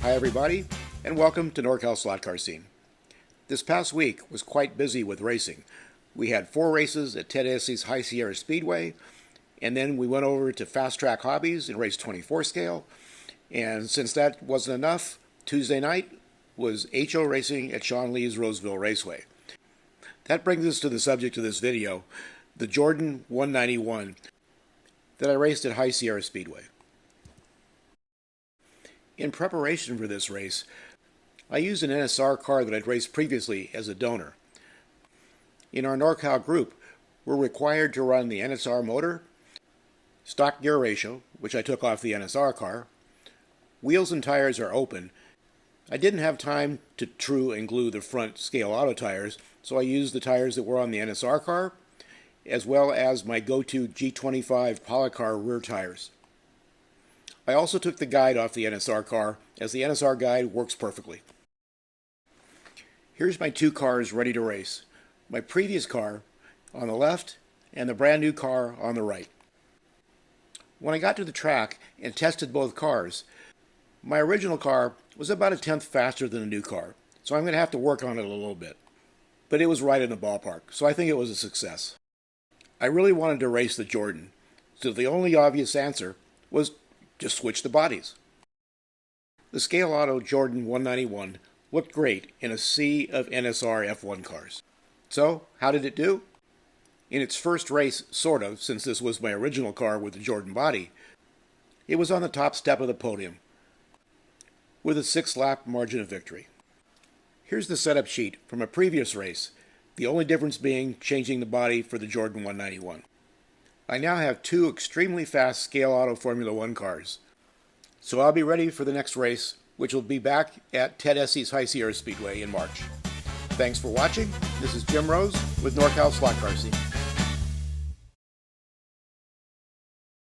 Hi everybody, and welcome to NorCal Slot Car Scene. This past week was quite busy with racing. We had 4 races at Ted Essey's High Sierra Speedway, and then we went over to Fast Track Hobbies in race 24 scale, and since that wasn't enough, Tuesday night was HO Racing at Sean Lee's Roseville Raceway. That brings us to the subject of this video, the Jordan 191 that I raced at High Sierra Speedway. In preparation for this race, I used an NSR car that I'd raced previously as a donor. In our NorCal group, we're required to run the NSR motor, stock gear ratio, which I took off the NSR car, wheels and tires are open. I didn't have time to true and glue the front scale auto tires, so I used the tires that were on the NSR car, as well as my go-to G25 Polycar rear tires. I also took the guide off the NSR car, as the NSR guide works perfectly. Here's my 2 cars ready to race. My previous car on the left and the brand new car on the right. When I got to the track and tested both cars, my original car was about 1/10 faster than the new car, so I'm going to have to work on it a little bit. But it was right in the ballpark, so I think it was a success. I really wanted to race the Jordan, so the only obvious answer was just switch the bodies. The Scale Auto Jordan 191 looked great in a sea of NSR F1 cars. So, how did it do? In its first race, sort of, since this was my original car with the Jordan body, it was on the top step of the podium, with a 6-lap margin of victory. Here's the setup sheet from a previous race, the only difference being changing the body for the Jordan 191. I now have 2 extremely fast Scale Auto Formula 1 cars, so I'll be ready for the next race, which will be back at Ted Essey's High Sierra Speedway in March. Thanks for watching. This is Jim Rose with NorCal Slot Car Scene.